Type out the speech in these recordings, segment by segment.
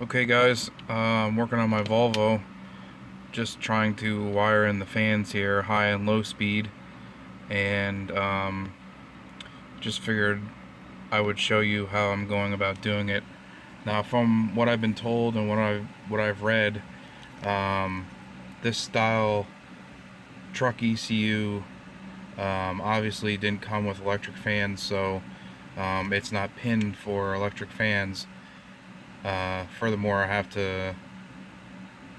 Okay guys, I'm working on my Volvo, just trying to wire in the fans here, high and low speed, and just figured I would show you how I'm going about doing it. Now, from what I've been told and what I've read, um, this style truck ECU obviously didn't come with electric fans, so it's not pinned for electric fans. Furthermore, I have to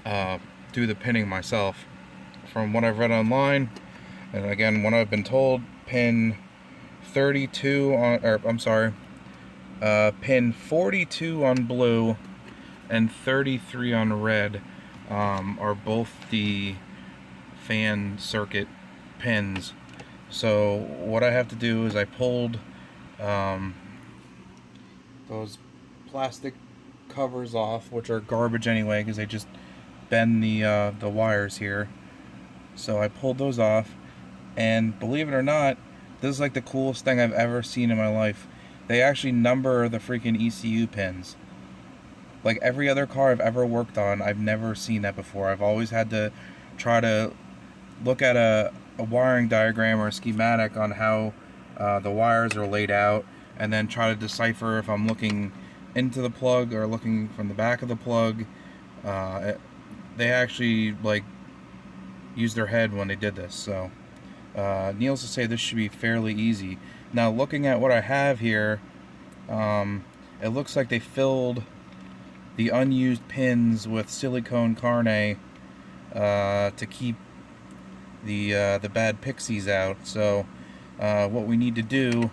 uh, do the pinning myself. From what I've read online, and again, what I've been told, pin 32 on, or I'm sorry, pin 42 on blue and 33 on red are both the fan circuit pins. So what I have to do is I pulled um, those plastic covers off, which are garbage anyway because they just bend the wires here. So I pulled those off, and believe it or not, this is like the coolest thing I've ever seen in my life. They actually number the freaking ECU pins. Like every other car I've ever worked on, I've never seen that before. I've always had to try to look at a wiring diagram or a schematic on how the wires are laid out, and then try to decipher if I'm looking into the plug or looking from the back of the plug. They actually like used their head when they did this, so needless to say, this should be fairly easy. Now, looking at what I have here, it looks like they filled the unused pins with silicone carne to keep the bad pixies out. So what we need to do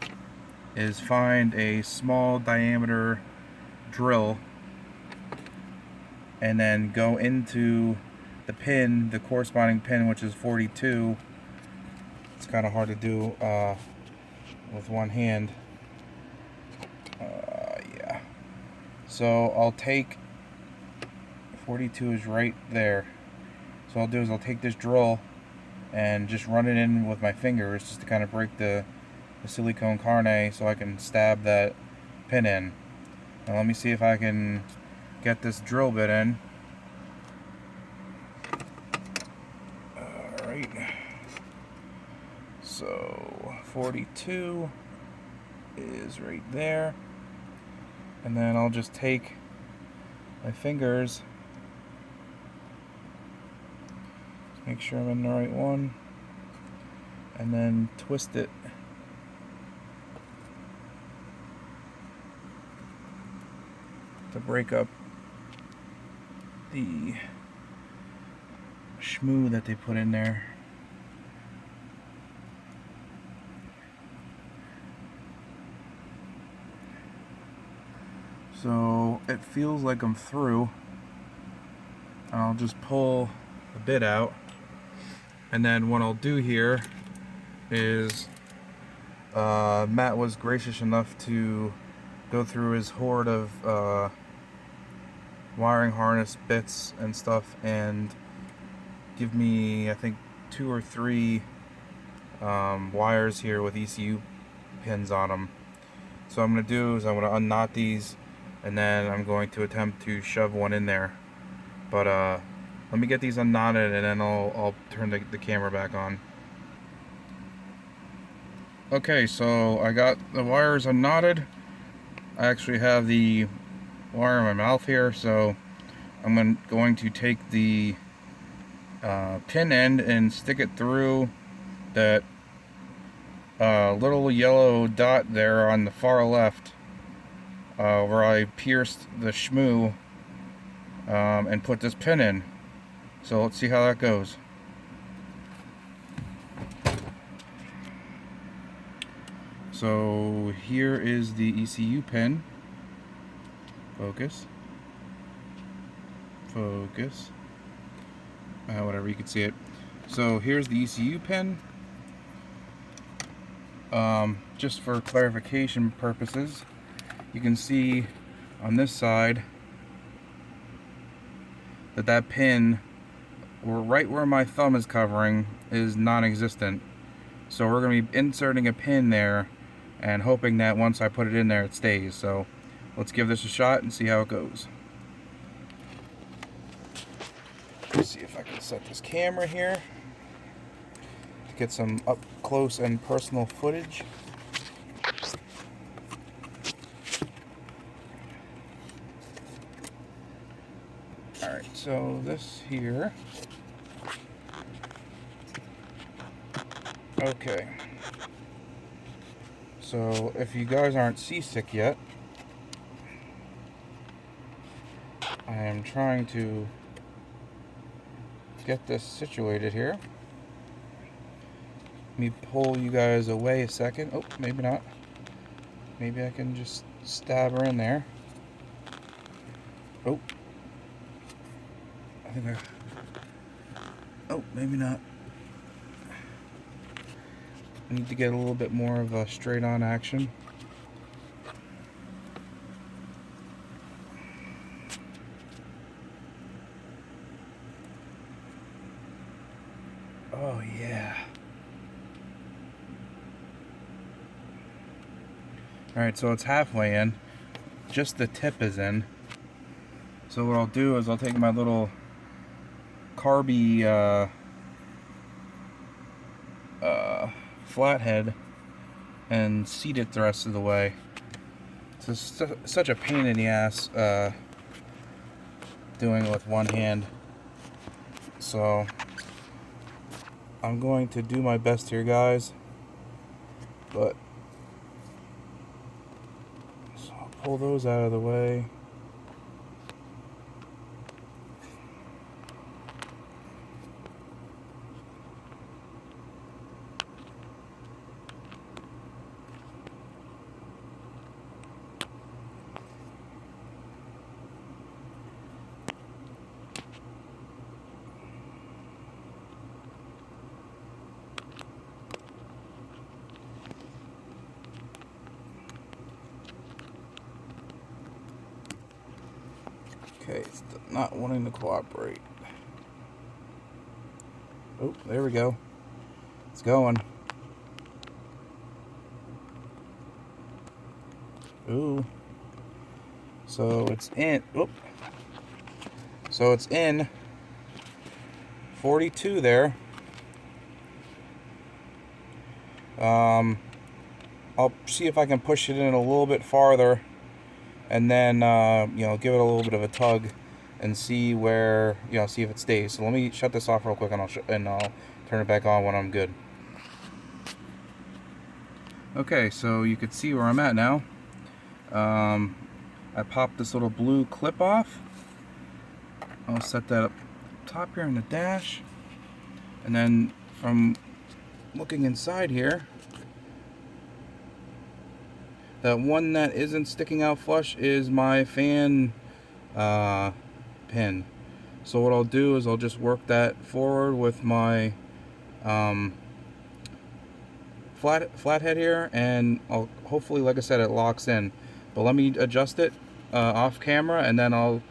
is find a small diameter drill and then go into the pin, the corresponding pin, which is 42. It's kind of hard to do with one hand. Yeah. So I'll take 42 is right there. So what I'll do is I'll take this drill and just run it in with my fingers just to kind of break the silicone carne so I can stab that pin in. Now let me see if I can get this drill bit in. Alright. So 42 is right there. And then I'll just take my fingers, make sure I'm in the right one, and then twist it to break up the schmoo that they put in there. So it feels like I'm through. I'll just pull the bit out, and then what I'll do here is Matt was gracious enough to go through his hoard of wiring harness bits and stuff and give me, I think, 2 or 3 wires here with ECU pins on them. So what I'm going to do is I'm going to unknot these, and then I'm going to attempt to shove one in there. But let me get these unknotted, and then I'll turn the camera back on. Okay, so I got the wires unknotted. I actually have the wire in my mouth here, so I'm going to take the pin end and stick it through that little yellow dot there on the far left, where I pierced the schmoo, and put this pin in. So let's see how that goes. So here is the ECU pin. Focus. Focus. Whatever, you can see it. So here's the ECU pin. Just for clarification purposes, you can see on this side that pin, right where my thumb is covering, is non-existent. So we're going to be inserting a pin there and hoping that once I put it in there it stays. So let's give this a shot and see how it goes. see if I can set this camera here to get some up close and personal footage. Alright, so this here. Okay. So if you guys aren't seasick yet, I am trying to get this situated here. Let me pull you guys away a second. Oh, maybe not. Maybe I can just stab her in there. Oh. I think oh, maybe not. I need to get a little bit more of a straight on action. Oh yeah. Alright, so it's halfway in. Just the tip is in. So what I'll do is I'll take my little carby flathead and seat it the rest of the way. It's such a pain in the ass doing it with one hand. So I'm going to do my best here, guys. But so I'll pull those out of the way. Okay, it's not wanting to cooperate. Oh, there we go. It's going. Ooh. So it's in. Oop. So it's in 42 there. I'll see if I can push it in a little bit farther, and then you know, give it a little bit of a tug and see where, you know, see if it stays. So let me shut this off real quick, and I'll turn it back on when I'm good. Okay, so you can see where I'm at now. I popped this little blue clip off. I'll set that up top here in the dash, and then from looking inside here, that one that isn't sticking out flush is my fan pin. So what I'll do is I'll just work that forward with my flathead here, and I'll hopefully, like I said, it locks in. But let me adjust it off camera, and then I'll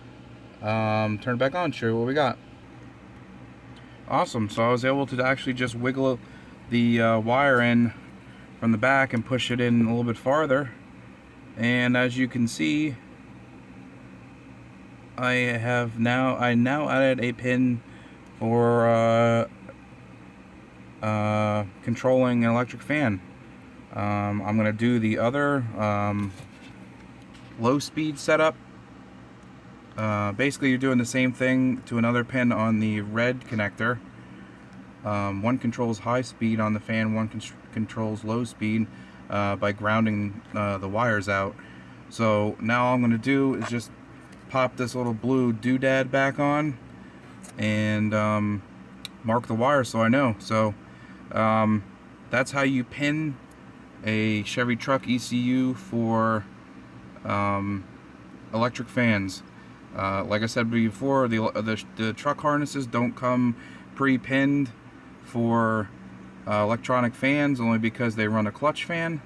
turn it back on, show you what we got. Awesome. So I was able to actually just wiggle the wire in from the back and push it in a little bit farther, and as you can see, I now added a pin for controlling an electric fan. I'm going to do the other low speed setup. Basically, you're doing the same thing to another pin on the red connector. One controls high speed on the fan, one controls low speed by grounding the wires out. So now all I'm going to do is just pop this little blue doodad back on and mark the wire so I know. So that's how you pin a Chevy truck ECU for electric fans. Like I said before, the truck harnesses don't come pre-pinned for electronic fans, only because they run a clutch fan.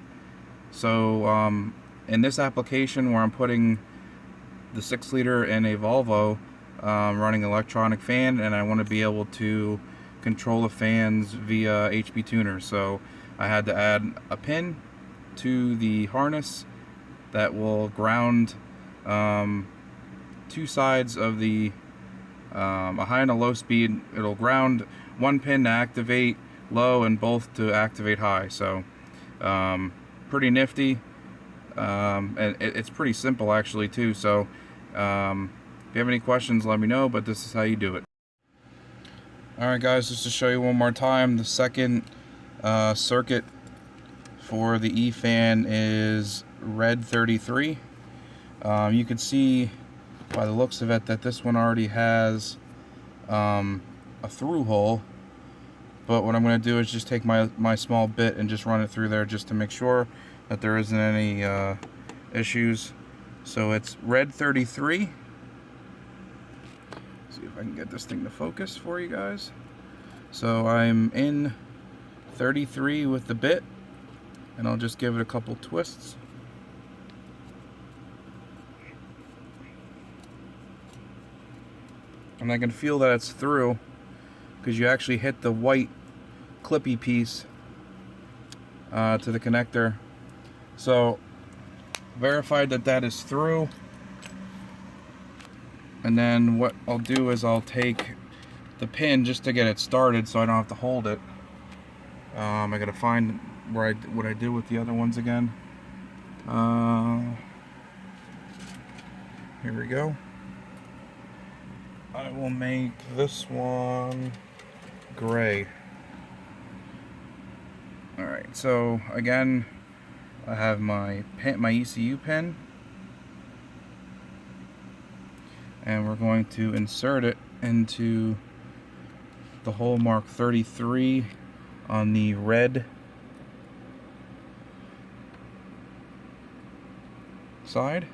So in this application where I'm putting the 6-liter in a Volvo, running an electronic fan, and I want to be able to control the fans via HP tuner, so I had to add a pin to the harness that will ground two sides of the a high and a low speed. It'll ground one pin to activate low and both to activate high. So pretty nifty, and it's pretty simple actually too. So if you have any questions, let me know, but this is how you do it. Alright guys, just to show you one more time, the second circuit for the E-fan is red 33. You can see by the looks of it that this one already has a through hole, but what I'm going to do is just take my small bit and just run it through there just to make sure that there isn't any issues. So it's red 33. See if I can get this thing to focus for you guys. So I'm in 33 with the bit, and I'll just give it a couple twists. And I can feel that it's through because you actually hit the white clippy piece to the connector. So verified that that is through. And then what I'll do is I'll take the pin just to get it started so I don't have to hold it. I gotta find where what I did with the other ones again. Here we go. I will make this one gray. Alright, so again, I have my ECU pin, and we're going to insert it into the hole mark 33 on the red side.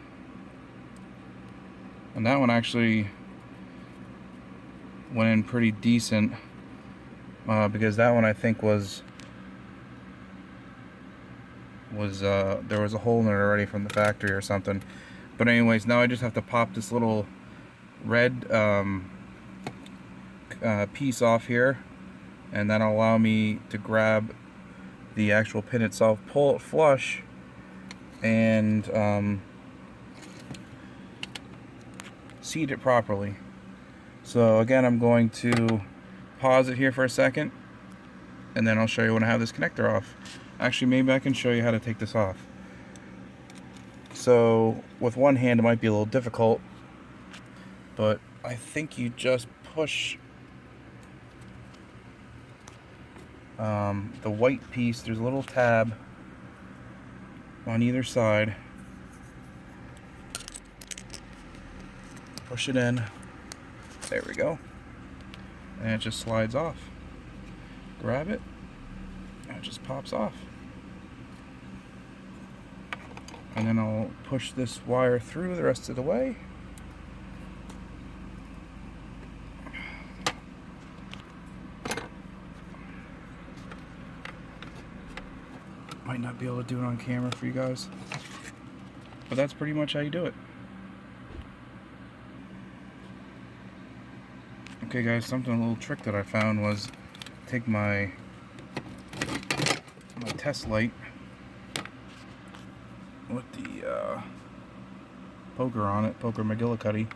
And that one actually went in pretty decent, because that one I think was there was a hole in it already from the factory or something. But anyways, now I just have to pop this little red piece off here, and that'll allow me to grab the actual pin itself, pull it flush, and seat it properly. So again, I'm going to pause it here for a second, and then I'll show you when I have this connector off. Actually, maybe I can show you how to take this off. So with one hand it might be a little difficult, but I think you just push the white piece. There's a little tab on either side. Push it in. There we go. And it just slides off. Grab it, and it just pops off. And then I'll push this wire through the rest of the way. Might not be able to do it on camera for you guys, but that's pretty much how you do it. Okay guys, a little trick that I found was take my test light with the poker on it, poker McGillicuddy,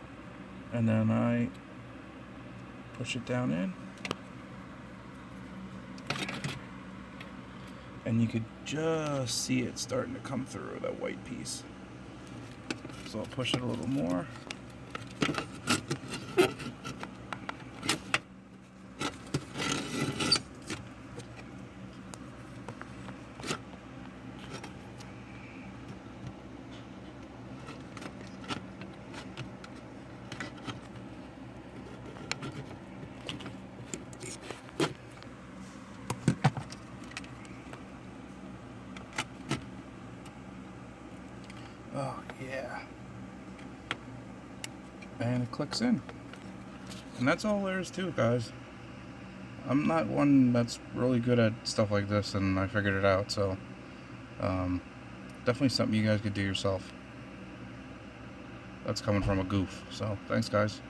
and then I push it down in, and you could just see it starting to come through, that white piece. So I'll push it a little more. Oh yeah. And it clicks in. And that's all there is to it, guys. I'm not one that's really good at stuff like this, and I figured it out, so definitely something you guys could do yourself. That's coming from a goof. So thanks guys.